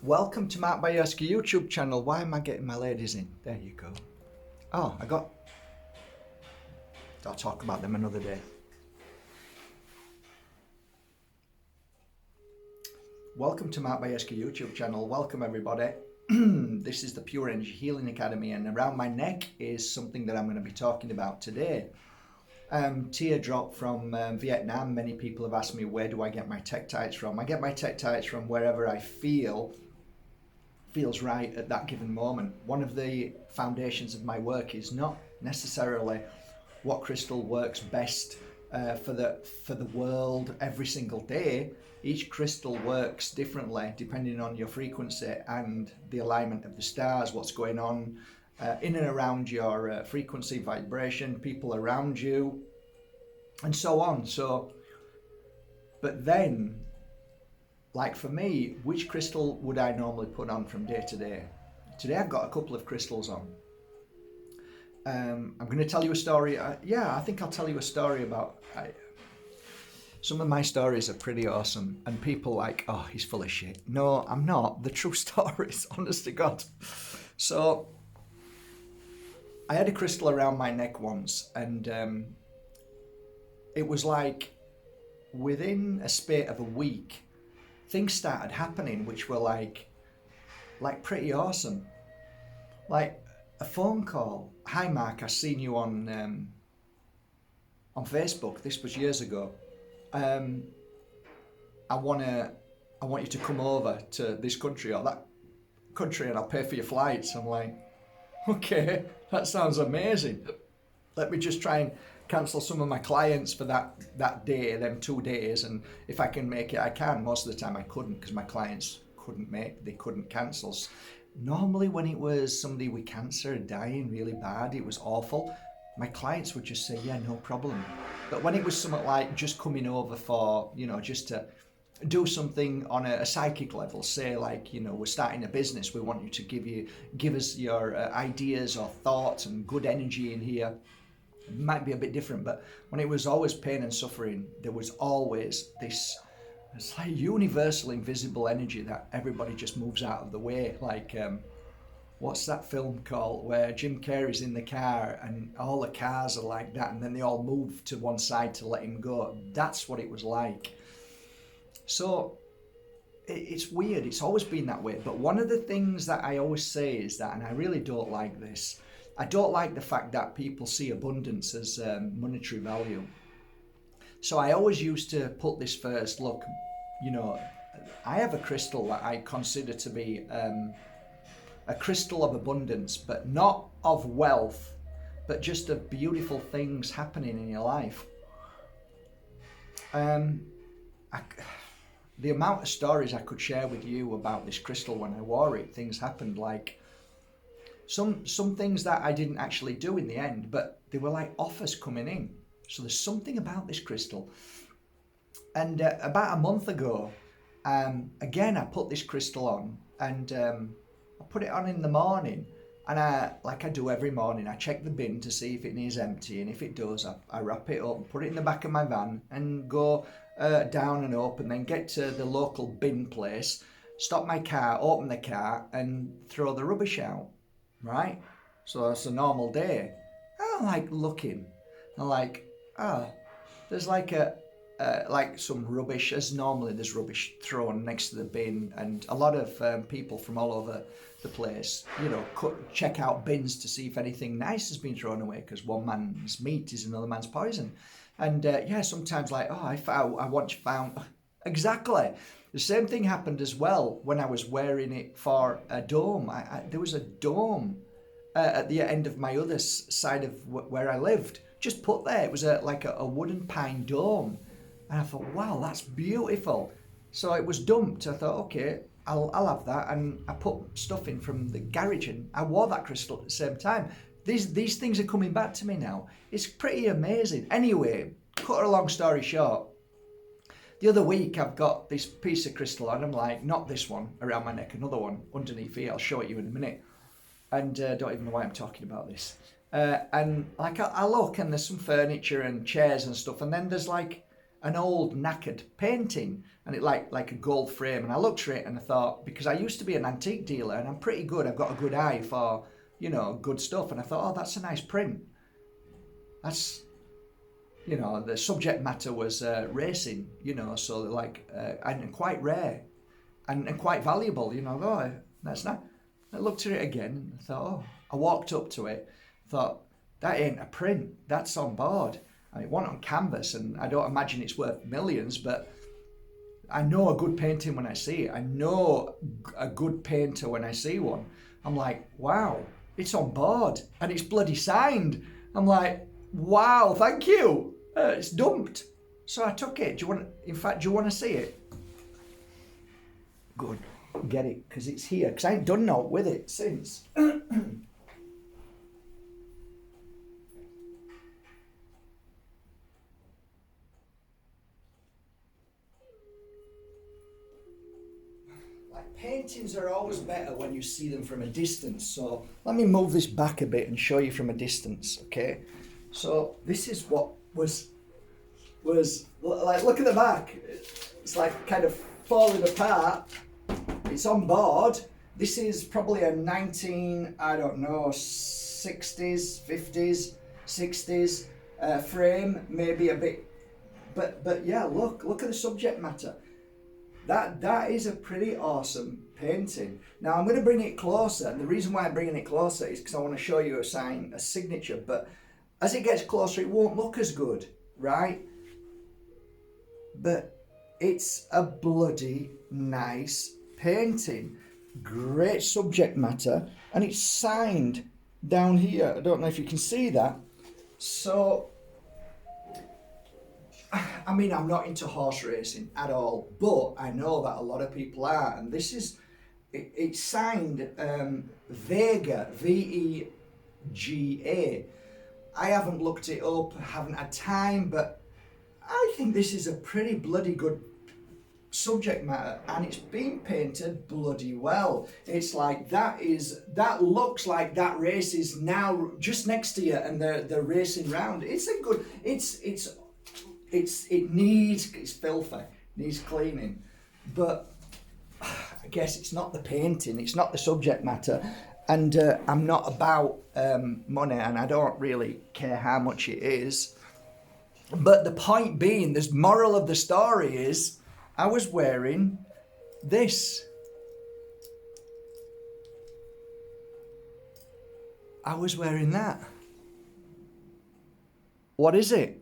Welcome to Mark Bajerski YouTube channel. Why am I getting my ladies in? There you go. Oh, I'll talk about them another day. Welcome to Mark Bajerski YouTube channel. Welcome everybody. This is the Pure Energy Healing Academy, and around my neck is something that I'm going to be talking about today. Teardrop from Vietnam. Many people have asked me, where do I get my tektites from? I get my tektites from wherever I feels right at that given moment. One of the foundations of my work is not necessarily what crystal works best for the world every single day. Each crystal works differently depending on your frequency and the alignment of the stars, what's going on in and around your frequency, vibration, people around you, and so on. But then, like for me, which crystal would I normally put on from day to day? Today I've got a couple of crystals on. I'm going to tell you a story. I think I'll tell you a story about... some of my stories are pretty awesome, and people like, oh, he's full of shit. No, I'm not. The true stories, honest to God. So, I had a crystal around my neck once, and it was like within a space of a week, things started happening which were like pretty awesome. Like a phone call. Hi Mark, I seen you on Facebook. This was years ago. I want you to come over to this country or that country, and I'll pay for your flights. I'm like, okay, that sounds amazing. Let me just try and cancel some of my clients for that day, them 2 days, and if I can make it, I can. Most of the time I couldn't, because my clients couldn't cancel. Normally when it was somebody with cancer dying really bad, it was awful, my clients would just say, yeah, no problem. But when it was something like just coming over for, just to do something on a psychic level, say like, we're starting a business, we want you to give us your ideas or thoughts and good energy in here, it might be a bit different. But when it was always pain and suffering, there was always this, it's like universal invisible energy that everybody just moves out of the way. Like, what's that film called where Jim Carrey's in the car and all the cars are like that, and then they all move to one side to let him go? That's what it was like. So it's weird, it's always been that way. But one of the things that I always say is that, and I really don't like this, I don't like the fact that people see abundance as monetary value. So I always used to put this first. Look, I have a crystal that I consider to be a crystal of abundance, but not of wealth, but just of beautiful things happening in your life. The amount of stories I could share with you about this crystal when I wore it, things happened, like some things that I didn't actually do in the end, but they were like offers coming in. So there's something about this crystal. And about a month ago, again, I put this crystal on, and I put it on in the morning, and like I do every morning, I check the bin to see if it needs emptying. If it does, I wrap it up, put it in the back of my van, and go down and up, and then get to the local bin place, stop my car, open the car, and throw the rubbish out, right? So that's a normal day. I'm like looking, I'm like, there's like like some rubbish, as normally there's rubbish thrown next to the bin, and a lot of people from all over the place, check out bins to see if anything nice has been thrown away, because one man's meat is another man's poison. And sometimes like, I once found, exactly, the same thing happened as well when I was wearing it for a dome. There was a dome at the end of my other side of where I lived, just put there. It was like a wooden pine dome. And I thought, wow, that's beautiful. So it was dumped. I thought, okay, I'll have that. And I put stuff in from the garage, and I wore that crystal at the same time. These things are coming back to me now. It's pretty amazing. Anyway, cut a long story short, the other week I've got this piece of crystal on. I'm like, not this one around my neck, another one underneath here. I'll show it you in a minute. And don't even know why I'm talking about this. And like I look, and there's some furniture and chairs and stuff, and then there's like an old knackered painting, and it like a gold frame. And I looked at it and I thought, because I used to be an antique dealer and I'm pretty good, I've got a good eye for, you know, good stuff. And I thought, oh, that's a nice print. That's, you know, the subject matter was racing, you know, so like, and quite rare and quite valuable, you know. Oh, that's not. I looked at it again and thought, oh, I walked up to it, thought, that ain't a print, that's on board. I mean, it wasn't on canvas, and I don't imagine it's worth millions, but I know a good painting when I see it. I know a good painter when I see one. I'm like, wow, it's on board and it's bloody signed. I'm like, wow, thank you. It's dumped. So I took it. Do you want to see it? Good. Get it, because it's here. Because I ain't done naught with it since. Paintings are always better when you see them from a distance. So let me move this back a bit and show you from a distance, okay? So this is what was like, look at the back. It's like kind of falling apart. It's on board. This is probably a 60s, 50s, 60s frame, maybe a bit. But yeah, look at the subject matter. That is a pretty awesome painting. Now I'm going to bring it closer, and the reason why I'm bringing it closer is because I want to show you a signature, but as it gets closer it won't look as good, right? But it's a bloody nice painting. Great subject matter, and it's signed down here. I don't know if you can see that. So I mean, I'm not into horse racing at all, but I know that a lot of people are, and this is, it's signed Vega, Vega. I haven't looked it up, haven't had time, but I think this is a pretty bloody good subject matter, and it's been painted bloody well. It's like that looks like that race is now just next to you, and they're racing round. It's a good, it's filthy, needs cleaning, but I guess it's not the painting, it's not the subject matter, and I'm not about money, and I don't really care how much it is. But the point being, the moral of the story is, I was wearing this. I was wearing that. What is it?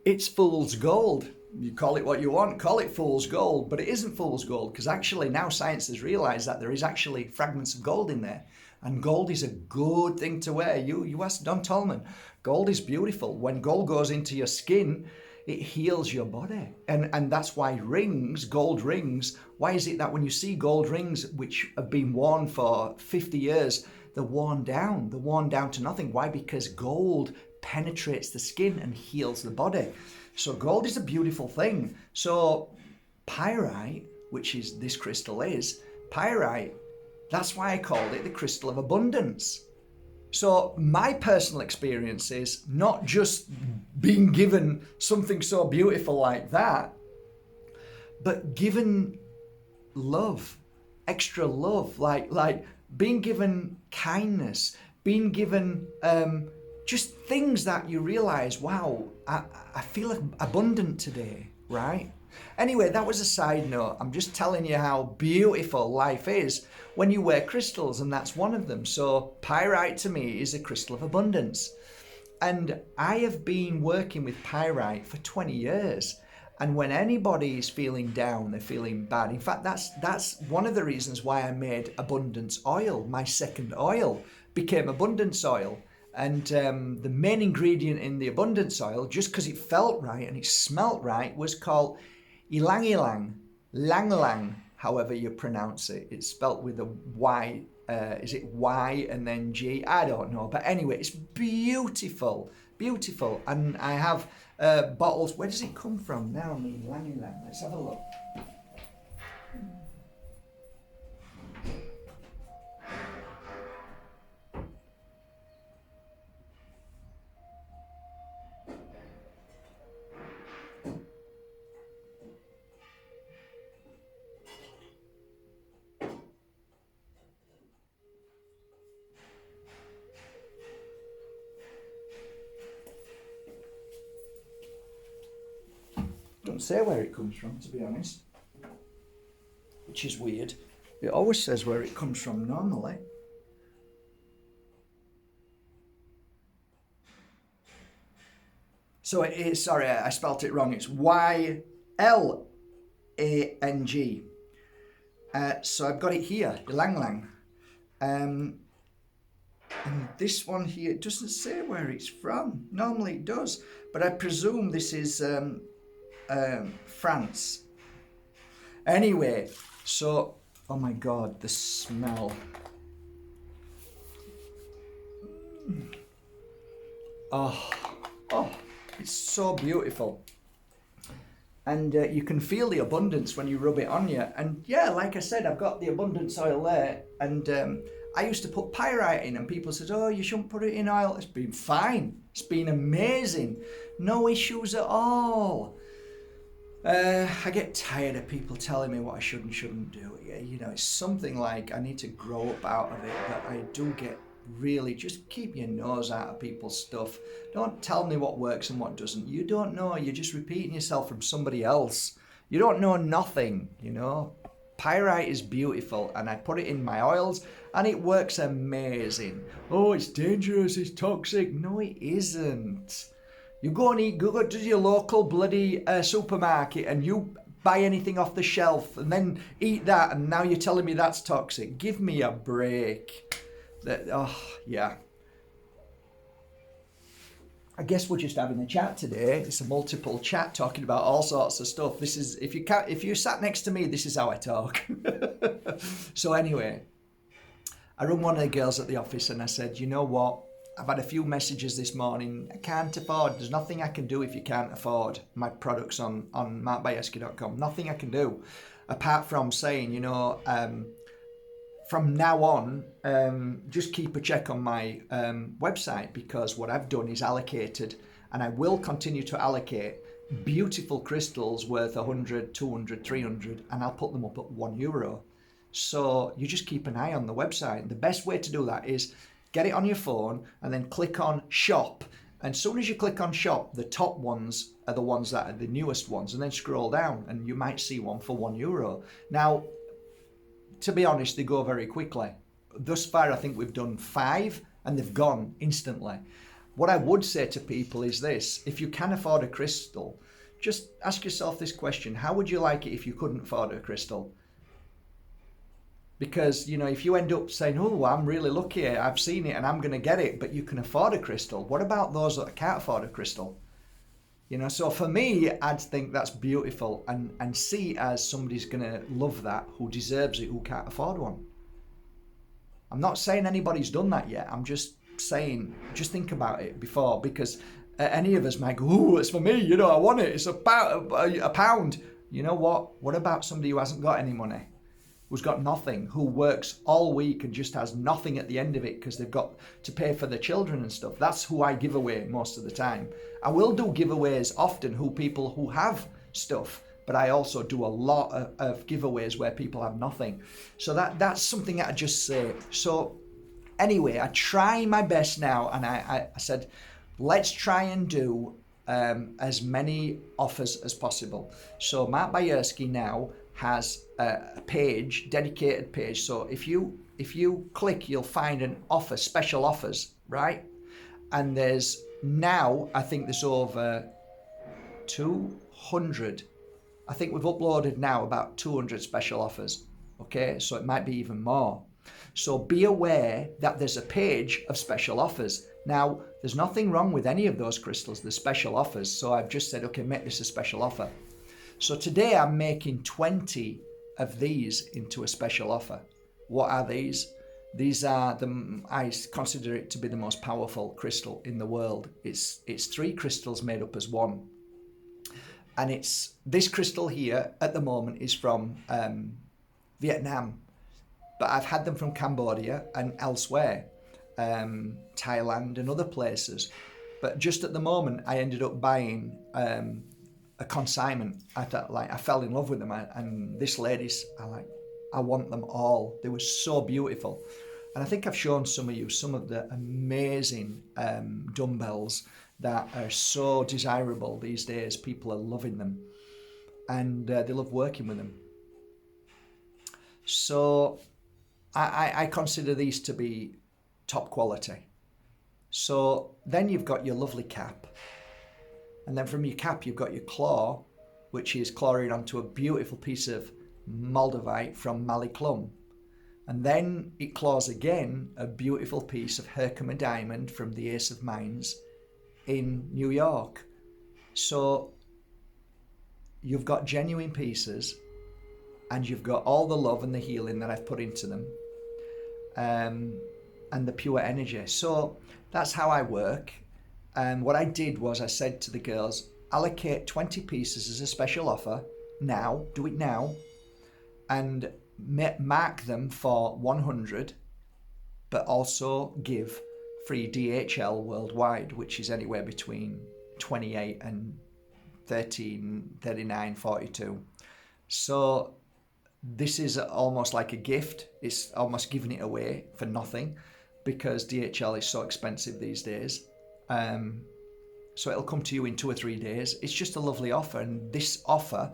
It's fool's gold. You call it what you want, call it fool's gold, but it isn't fool's gold, because actually now science has realised that there is actually fragments of gold in there. And gold is a good thing to wear. You ask Don Tolman, gold is beautiful. When gold goes into your skin, it heals your body. And that's why rings, gold rings, why is it that when you see gold rings which have been worn for 50 years, they're worn down to nothing? Why? Because gold penetrates the skin and heals the body. So gold is a beautiful thing. So pyrite, which is this crystal is, pyrite, that's why I called it the crystal of abundance. So my personal experience is not just being given something so beautiful like that, but given love, extra love, like being given kindness, being given just things that you realize, wow, I feel abundant today, right? Anyway, that was a side note. I'm just telling you how beautiful life is when you wear crystals, and that's one of them. So pyrite to me is a crystal of abundance. And I have been working with pyrite for 20 years. And when anybody is feeling down, they're feeling bad. In fact, that's one of the reasons why I made abundance oil. My second oil became abundance oil. And the main ingredient in the abundance oil, just because it felt right and it smelt right, was called Ylang, Lang, however you pronounce it. It's spelt with a Y. Is it Y and then G? I don't know. But anyway, it's beautiful, beautiful. And I have bottles. Where does it come from now? Ylang. Let's have a look. doesn't say where it comes from, to be honest, which is weird. It always says where it comes from normally. So it is, sorry, I spelt it wrong. It's Ylang. So I've got it here, Ylang. And this one here, it doesn't say where it's from. Normally it does, but I presume this is France. Anyway, so, oh my God, the smell. Oh, it's so beautiful. And you can feel the abundance when you rub it on you. And yeah, like I said, I've got the abundance oil there. And I used to put pyrite in, and people said, oh, you shouldn't put it in oil. It's been fine. It's been amazing. No issues at all. I get tired of people telling me what I should and shouldn't do. You know, it's something like I need to grow up out of it, but I do get really, just keep your nose out of people's stuff. Don't tell me what works and what doesn't. You don't know. You're just repeating yourself from somebody else. You don't know nothing, you know. Pyrite is beautiful, and I put it in my oils and it works amazing. Oh, it's dangerous, it's toxic. No, it isn't. You go and go to your local bloody supermarket and you buy anything off the shelf and then eat that, and now you're telling me that's toxic. Give me a break. Oh, yeah. I guess we're just having a chat today. It's a multiple chat talking about all sorts of stuff. This is, if you sat next to me, this is how I talk. So anyway, I rang one of the girls at the office and I said, you know what? I've had a few messages this morning. I can't afford. There's nothing I can do if you can't afford my products on markbajerski.com. Nothing I can do apart from saying, you know, from now on, just keep a check on my website, because what I've done is allocated, and I will continue to allocate beautiful crystals worth 100, 200, 300, and I'll put them up at €1. So you just keep an eye on the website. The best way to do that is get it on your phone and then click on shop. And as soon as you click on shop, the top ones are the ones that are the newest ones, and then scroll down and you might see one for €1. Now, to be honest, they go very quickly. Thus far, I think we've done 5 and they've gone instantly. What I would say to people is this: if you can afford a crystal, just ask yourself this question: how would you like it if you couldn't afford a crystal? Because, you know, if you end up saying, oh, I'm really lucky, I've seen it and I'm going to get it, but you can afford a crystal, what about those that can't afford a crystal? You know, so for me, I'd think that's beautiful, and see as somebody's going to love that, who deserves it, who can't afford one. I'm not saying anybody's done that yet. I'm just saying, just think about it before, because any of us might go, oh, it's for me, you know, I want it. It's a pound. You know what? What about somebody who hasn't got any money, who's got nothing, who works all week and just has nothing at the end of it because they've got to pay for their children and stuff? That's who I give away most of the time. I will do giveaways often, people who have stuff, but I also do a lot of giveaways where people have nothing. So that's something that I just say. So anyway, I try my best now, and I said, let's try and do as many offers as possible. So Mark Bajerski now has a page, dedicated page. So if you click, you'll find an offer, special offers, right? And there's now, I think there's over 200. I think we've uploaded now about 200 special offers. Okay, so it might be even more. So be aware that there's a page of special offers. Now, there's nothing wrong with any of those crystals, the special offers. So I've just said, okay, make this a special offer. So today I'm making 20 of these into a special offer. What are these? These are I consider it to be the most powerful crystal in the world. It's 3 crystals made up as one. And it's this crystal here at the moment is from Vietnam, but I've had them from Cambodia and elsewhere, Thailand and other places. But just at the moment, I ended up buying a consignment. I fell in love with them, and this lady's, I want them all. They were so beautiful. And I think I've shown some of you some of the amazing dumbbells that are so desirable these days. People are loving them. and they love working with them. So I consider these to be top quality. So then you've got your lovely cap, and then from your cap you've got your claw, which is clawing onto a beautiful piece of Moldavite from Maliclum. And then it claws again a beautiful piece of Herkimer diamond from the Ace of Mines in New York. So you've got genuine pieces, and you've got all the love and the healing that I've put into them, and the pure energy. So that's how I work. And what I did was I said to the girls, allocate 20 pieces as a special offer now, do it now, and mark them for 100, but also give free DHL worldwide, which is anywhere between 28 and 13, 39, 42. So this is almost like a gift. It's almost giving it away for nothing, because DHL is so expensive these days. So it'll come to you in 2 or 3 days. It's just a lovely offer, and this offer,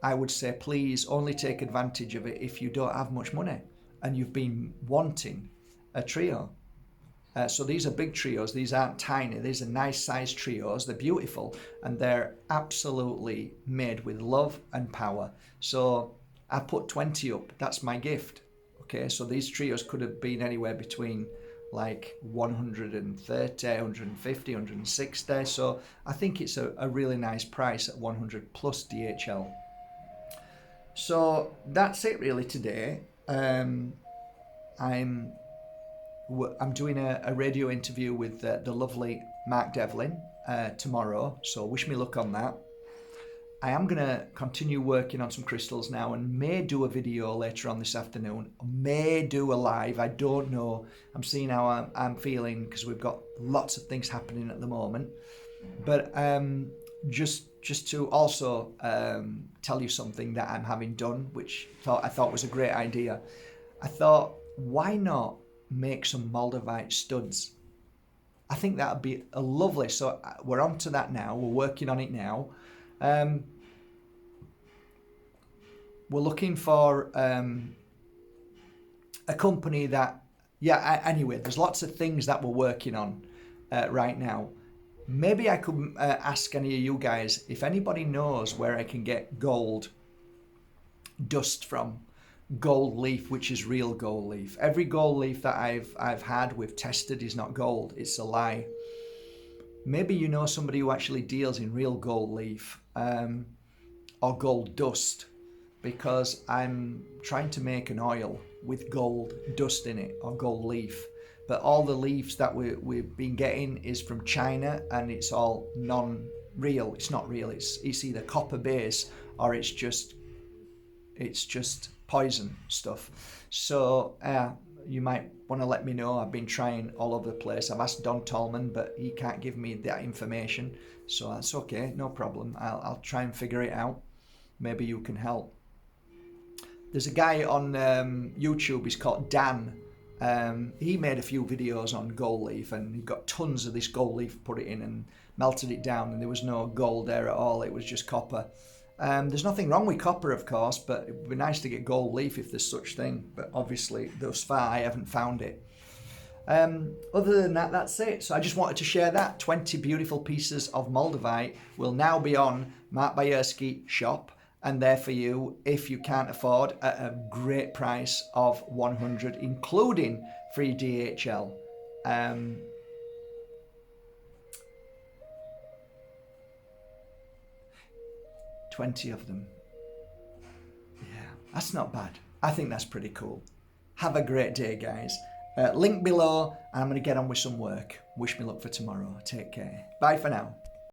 I would say, please only take advantage of it if you don't have much money and you've been wanting a trio. So these are big trios. These aren't tiny. These are nice sized trios. They're beautiful, and they're absolutely made with love and power. So I put 20 up. That's my gift. Okay, so these trios could have been anywhere between like 130, 150, 160. So I think it's a really nice price at 100 plus DHL. So that's it really today. I'm doing a radio interview with the lovely Mark Devlin tomorrow, so wish me luck on that. I am going to continue working on some crystals now, and may do a video later on this afternoon, may do a live, I don't know. I'm seeing how I'm feeling, because we've got lots of things happening at the moment. But just to also tell you something that I'm having done, which I thought was a great idea. I thought, why not make some Moldavite studs? I think that would be a lovely. So we're on to that now. We're working on it now. We're looking for a company that, anyway, there's lots of things that we're working on right now. Maybe I could ask any of you guys if anybody knows where I can get gold dust from. Gold leaf, which is real gold leaf. Every gold leaf that I've had, we've tested, is not gold. It's a lie. Maybe you know somebody who actually deals in real gold leaf or gold dust, because I'm trying to make an oil with gold dust in it, or gold leaf. But all the leaves that we've been getting is from China, and it's all non-real. It's not real. It's either copper base, or it's just poison stuff. So you might want to let me know. I've been trying all over the place. I've asked Don Tolman, but he can't give me that information. So that's okay, no problem. I'll try and figure it out. Maybe you can help. There's a guy on YouTube, he's called Dan. He made a few videos on gold leaf, and he got tons of this gold leaf, put it in and melted it down, and there was no gold there at all. It was just copper. There's nothing wrong with copper, of course, but it would be nice to get gold leaf if there's such thing. But obviously, thus far, I haven't found it. Other than that, that's it. So I just wanted to share that. 20 beautiful pieces of Moldavite will now be on Mark Bajerski shop, and there for you if you can't afford, at a great price of 100, including free DHL. 20 of them. Yeah, that's not bad. I think that's pretty cool. Have a great day, guys. Link below, and I'm going to get on with some work. Wish me luck for tomorrow. Take care. Bye for now.